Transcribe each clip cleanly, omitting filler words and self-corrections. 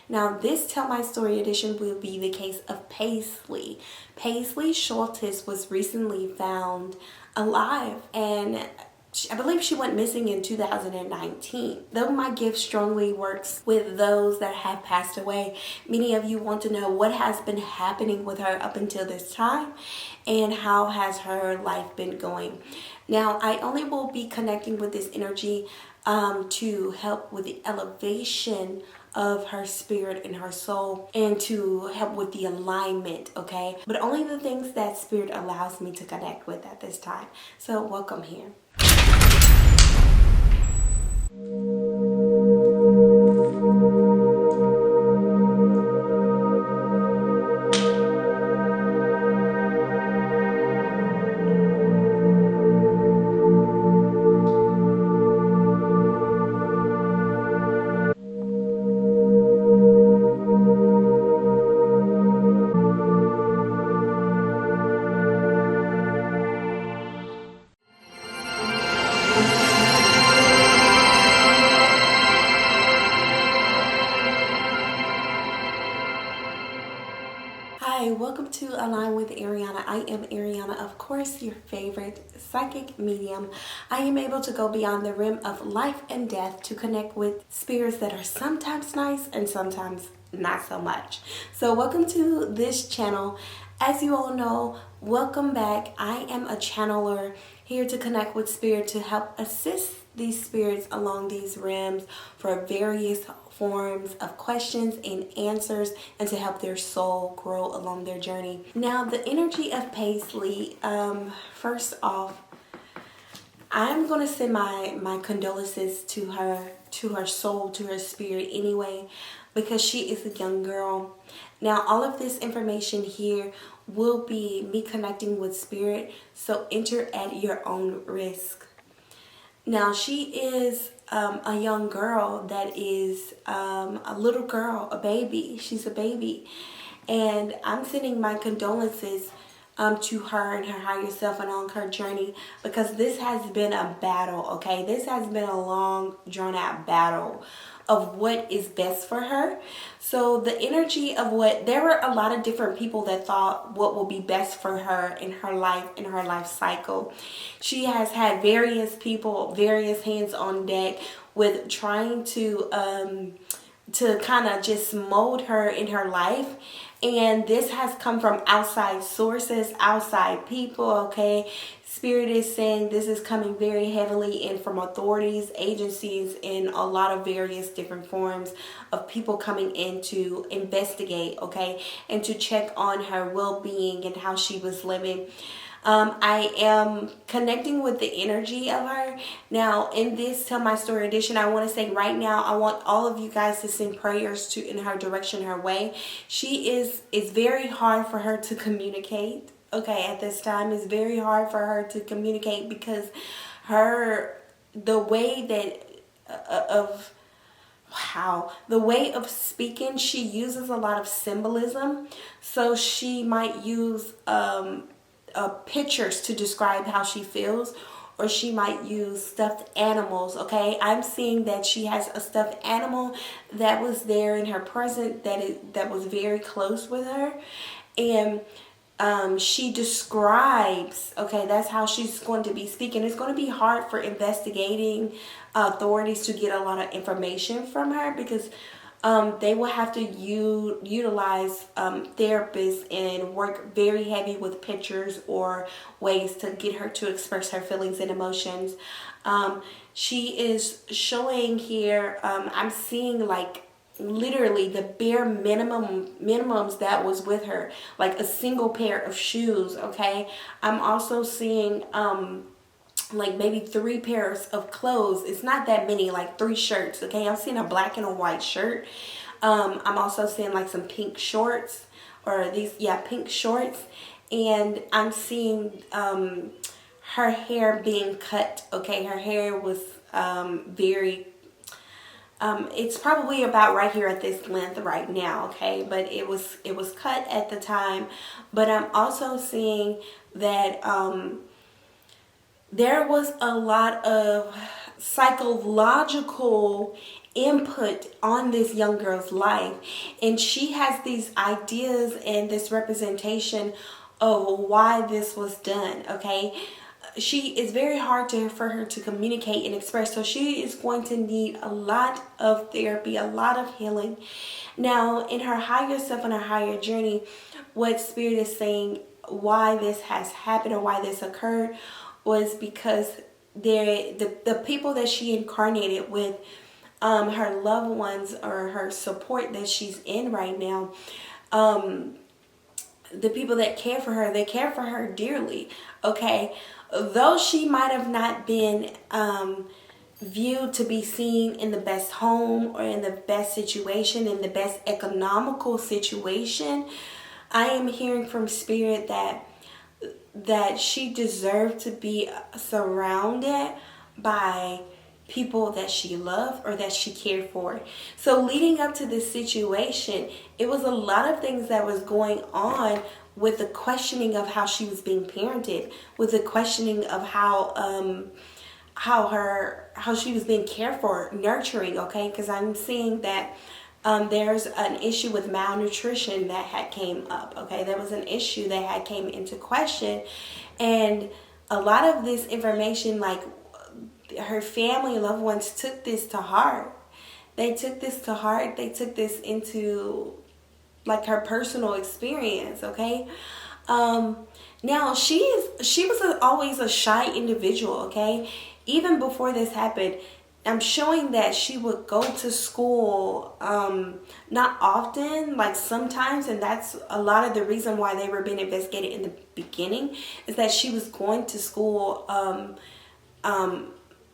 Now, this Tell My Story edition will be the case of Paislee. Paislee Shultis was recently found alive, and I believe she went missing in 2019. Though my gift strongly works with those that have passed away, many of you want to know what has been happening with her up until this time and how has her life been going. Now, I only will be connecting with this energy to help with the elevation of her spirit and her soul, and to help with the alignment, okay? But only the things that spirit allows me to connect with at this time. So welcome here. Hi, welcome to Align with Ariana. I am Ariana, of course, your favorite psychic medium. I am able to go beyond the rim of life and death to connect with spirits that are sometimes nice and sometimes not so much. So welcome to this channel. As you all know, welcome back. I am a channeler here to connect with spirit to help assist these spirits along these rims for various forms of questions and answers, and to help their soul grow along their journey. Now, the energy of Paisley, first off, I'm going to send my condolences to her soul, to her spirit anyway, because she is a young girl. Now, all of this information here will be me connecting with spirit, so enter at your own risk. Now, she is a young girl that is a little girl, a baby. She's a baby. And I'm sending my condolences to her and her higher self and on her journey, because this has been a battle, okay? This has been a long, drawn-out battle of what is best for her. So the energy of there were a lot of different people that thought what will be best for her in her life cycle. She has had various people, various hands on deck with trying to kind of just mold her in her life. And this has come from outside sources, outside people, okay? Spirit is saying this is coming very heavily in from authorities, agencies, in a lot of various different forms of people coming in to investigate, okay? And to check on her well-being and how she was living. I am connecting with the energy of her. Now, in this Tell My Story edition, I want to say right now, I want all of you guys to send prayers in her direction, her way. It's very hard for her to communicate. Okay, at this time, it's very hard for her to communicate because the way of speaking, she uses a lot of symbolism. So she might use pictures to describe how she feels, or she might use stuffed animals, okay? I'm seeing that she has a stuffed animal that was there in her present that was very close with her, and she describes, okay, that's how she's going to be speaking. It's going to be hard for investigating authorities to get a lot of information from her, because they will have to utilize therapists and work very heavy with pictures or ways to get her to express her feelings and emotions. She is showing here, I'm seeing like literally the bare minimums that was with her, like a single pair of shoes, okay? I'm also seeing like maybe 3 pairs of clothes. It's not that many, like 3 shirts, okay? I'm seeing a black and a white shirt. I'm also seeing like some pink shorts, or pink shorts. And I'm seeing her hair being cut, okay? Her hair was it's probably about right here at this length right now, okay? But it was cut at the time. But I'm also seeing that there was a lot of psychological input on this young girl's life, and she has these ideas and this representation of why this was done. Okay, she is very hard for her to communicate and express, so she is going to need a lot of therapy, a lot of healing. Now, in her higher self and her higher journey, what Spirit is saying why this has happened or why this occurred was because the people that she incarnated with, her loved ones or her support that she's in right now, the people that care for her, they care for her dearly. Okay, though she might have not been viewed to be seen in the best home or in the best situation, in the best economical situation, I am hearing from Spirit that she deserved to be surrounded by people that she loved or that she cared for. So leading up to this situation, it was a lot of things that was going on with the questioning of how she was being parented, with the questioning of how she was being cared for, nurturing. Okay, because I'm seeing that there's an issue with malnutrition that had came up. Okay, there was an issue that had came into question, and a lot of this information, like her family, loved ones, took this to heart. They took this to heart. They took this into like her personal experience. Okay, now she was always a shy individual. Okay, even before this happened, I'm showing that she would go to school not often, like sometimes, and that's a lot of the reason why they were being investigated in the beginning, is that she was going to school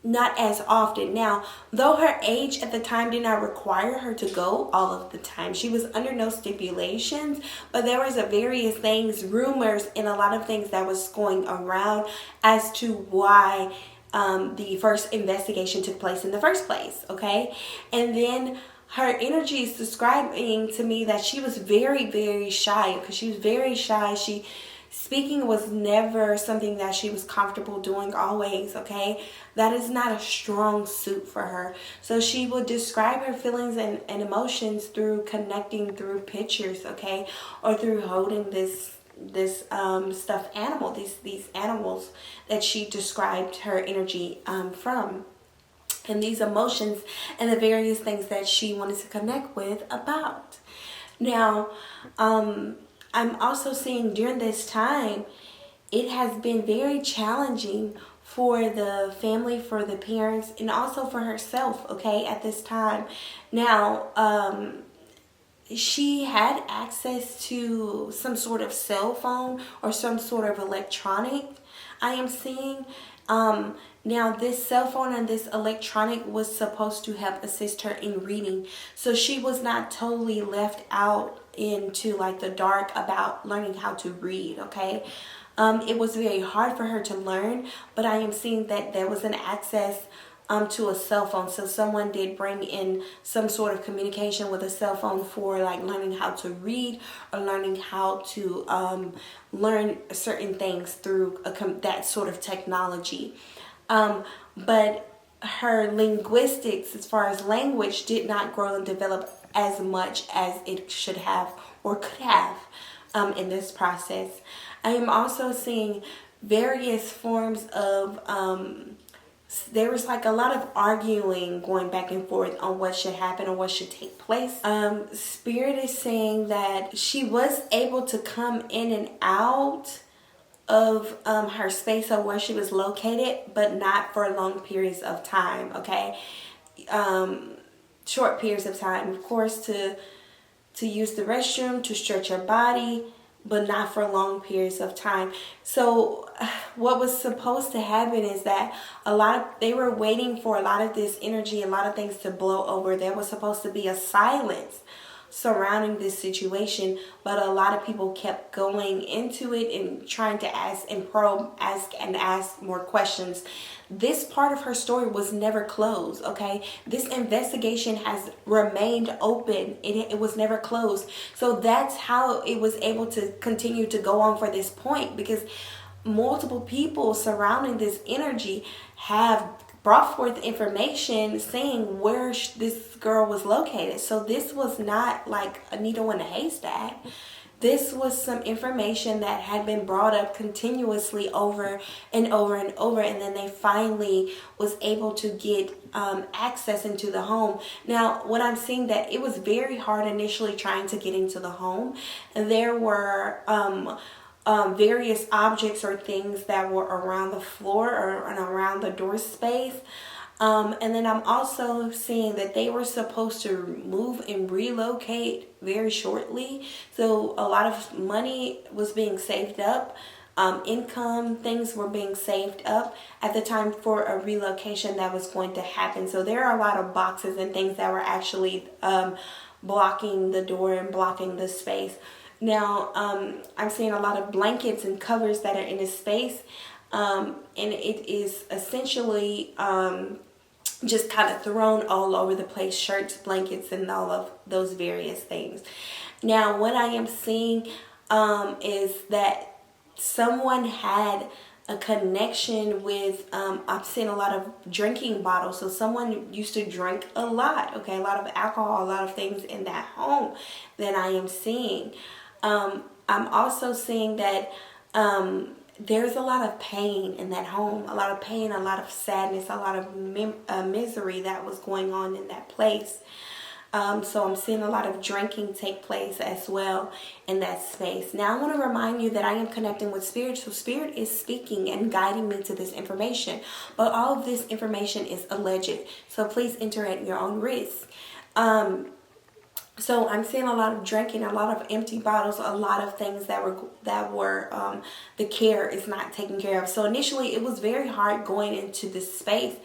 not as often. Now, though her age at the time did not require her to go all of the time, she was under no stipulations, but there was various things, rumors, and a lot of things that was going around as to why the first investigation took place in the first place. Okay, and then her energy is describing to me that she was very, very shy, because she was very shy. Speaking was never something that she was comfortable doing always. Okay, that is not a strong suit for her. So she would describe her feelings and emotions through connecting through pictures. Okay, or through holding this stuffed animal, these animals that she described her energy from, and these emotions and the various things that she wanted to connect with about. Now, I'm also seeing during this time, it has been very challenging for the family, for the parents, and also for herself. Okay, at this time. Now, she had access to some sort of cell phone or some sort of electronic, I am seeing. Now, this cell phone and this electronic was supposed to help assist her in reading. So she was not totally left out into like the dark about learning how to read. Okay. It was very hard for her to learn, but I am seeing that there was an access to a cell phone. So someone did bring in some sort of communication with a cell phone for like learning how to read or learning how to learn certain things through that sort of technology. But her linguistics, as far as language, did not grow and develop as much as it should have or could have in this process. I am also seeing various forms of there was like a lot of arguing going back and forth on what should happen or what should take place. Spirit is saying that she was able to come in and out of her space of where she was located, but not for long periods of time. Okay, short periods of time, of course, to use the restroom, to stretch her body, but not for long periods of time. So what was supposed to happen is that they were waiting for a lot of this energy, a lot of things to blow over. There was supposed to be a silence surrounding this situation, but a lot of people kept going into it and trying to ask and probe, ask more questions. This part of her story was never closed. Okay, this investigation has remained open. It was never closed. So that's how it was able to continue to go on for this point, because multiple people surrounding this energy have brought forth information saying where this girl was located. So this was not like a needle in a haystack. This was some information that had been brought up continuously over and over and over, and then they finally was able to get access into the home. Now, what I'm seeing, that it was very hard initially trying to get into the home. There were various objects or things that were around the floor or around the door space. And then I'm also seeing that they were supposed to move and relocate very shortly. So a lot of money was being saved up. Income, things were being saved up at the time for a relocation that was going to happen. So there are a lot of boxes and things that were actually blocking the door and blocking the space. Now, I'm seeing a lot of blankets and covers that are in this space. And it is essentially just kind of thrown all over the place, shirts, blankets, and all of those various things. Now, what I am seeing is that someone had a connection with, I'm seeing a lot of drinking bottles. So someone used to drink a lot, okay, a lot of alcohol, a lot of things in that home that I am seeing. I'm also seeing that there's a lot of pain in that home, a lot of pain, a lot of sadness, a lot of misery that was going on in that place. So I'm seeing a lot of drinking take place as well in that space. Now I want to remind you that I am connecting with Spirit. So Spirit is speaking and guiding me to this information. But all of this information is alleged. So please enter at your own risk. So I'm seeing a lot of drinking, a lot of empty bottles, a lot of things that were the care is not taken care of. So initially it was very hard going into this space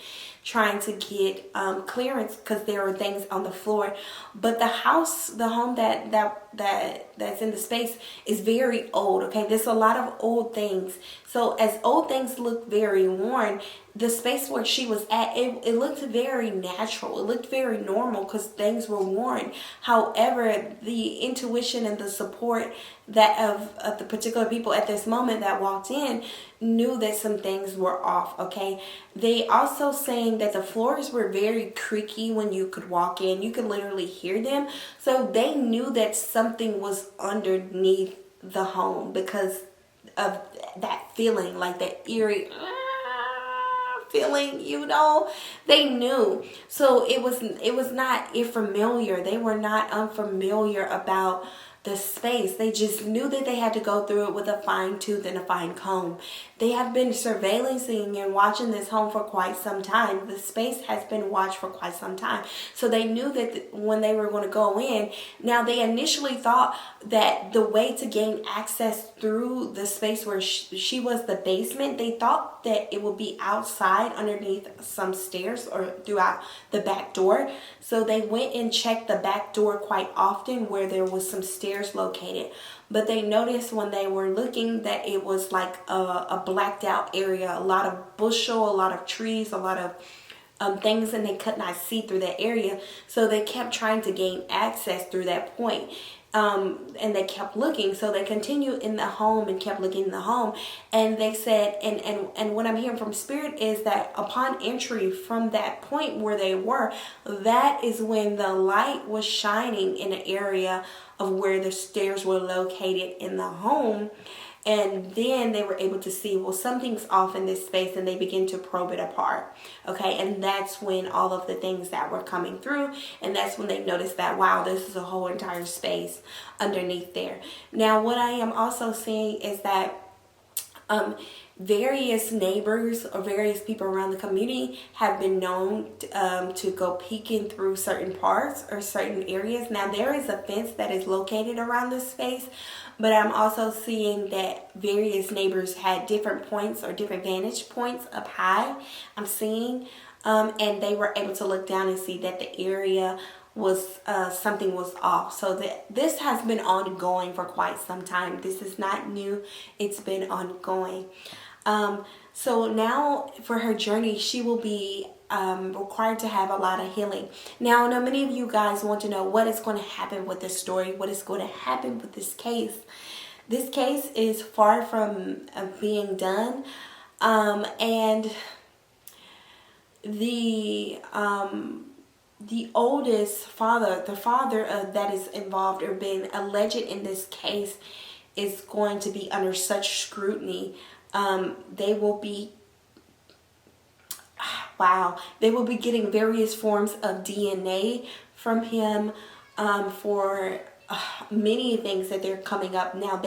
trying to get clearance because there were things on the floor. But the home that's in the space is very old. Okay, there's a lot of old things. So as old things look very worn, the space where she was at, it looked very natural. It looked very normal because things were worn. However, the intuition and the support that of the particular people at this moment that walked in knew that some things were off. Okay, they also saying that the floors were very creaky when you could walk in. You could literally hear them. So they knew that something was underneath the home because of that feeling, like that eerie feeling, they knew. So it was not unfamiliar. They were not unfamiliar about the space. They just knew that they had to go through it with a fine tooth and a fine comb. They have been surveillancing and watching this home for quite some time. The space has been watched for quite some time. So they knew that when they were going to go in, now they initially thought that the way to gain access through the space where she was the basement, they thought that it would be outside underneath some stairs or throughout the back door. So they went and checked the back door quite often where there was some stairs located. But they noticed when they were looking that it was like a blacked out area, a lot of bushel, a lot of trees, a lot of things, and they could not see through that area. So they kept trying to gain access through that point. And they kept looking. So they continued in the home and kept looking in the home. And they said, and what I'm hearing from Spirit is that upon entry from that point where they were, that is when the light was shining in an area of where the stairs were located in the home. And then they were able to see, well, something's off in this space, and they begin to probe it apart. Okay, and that's when all of the things that were coming through, and that's when they noticed that, wow, this is a whole entire space underneath there. Now, what I am also seeing is that various neighbors or various people around the community have been known to go peeking through certain parts or certain areas. Now, there is a fence that is located around this space, but I'm also seeing that various neighbors had different points or different vantage points up high. I'm seeing, and they were able to look down and see that the area was something was off. So this has been ongoing for quite some time. This is not new. It's been ongoing. So now for her journey, she will be required to have a lot of healing. Now, I know many of you guys want to know what is going to happen with this story, what is going to happen with this case. This case is far from being done, and the oldest father, the father that is involved or being alleged in this case, is going to be under such scrutiny. They will be getting various forms of DNA from him for many things that they're coming up. Now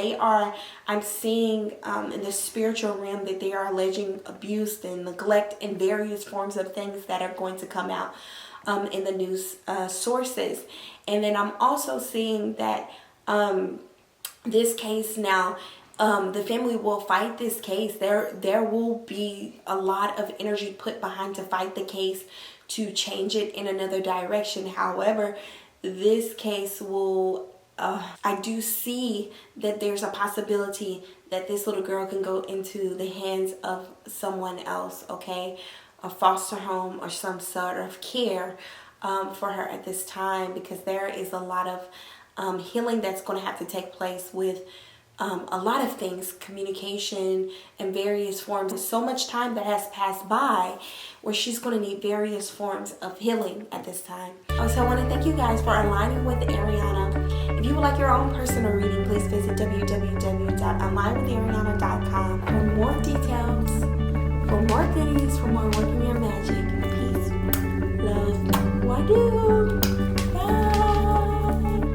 I'm seeing in the spiritual realm that they are alleging abuse and neglect and various forms of things that are going to come out in the news sources. And then I'm also seeing that this case now, the family will fight this case. There will be a lot of energy put behind to fight the case, to change it in another direction. However, this case will, I do see that there's a possibility that this little girl can go into the hands of someone else, okay? A foster home or some sort of care for her at this time, because there is a lot of healing that's going to have to take place with a lot of things, communication and various forms. There's so much time that has passed by where she's going to need various forms of healing at this time. Also, I want to thank you guys for aligning with Ariana. If you would like your own personal reading, please visit www.alignwithariana.com for more details, for more goodies, for more working your magic. Peace, love, wadu.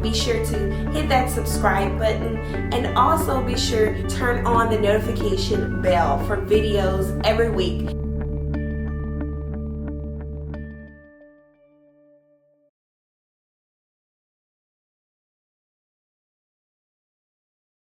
Be sure to hit that subscribe button, and also be sure to turn on the notification bell for videos every week.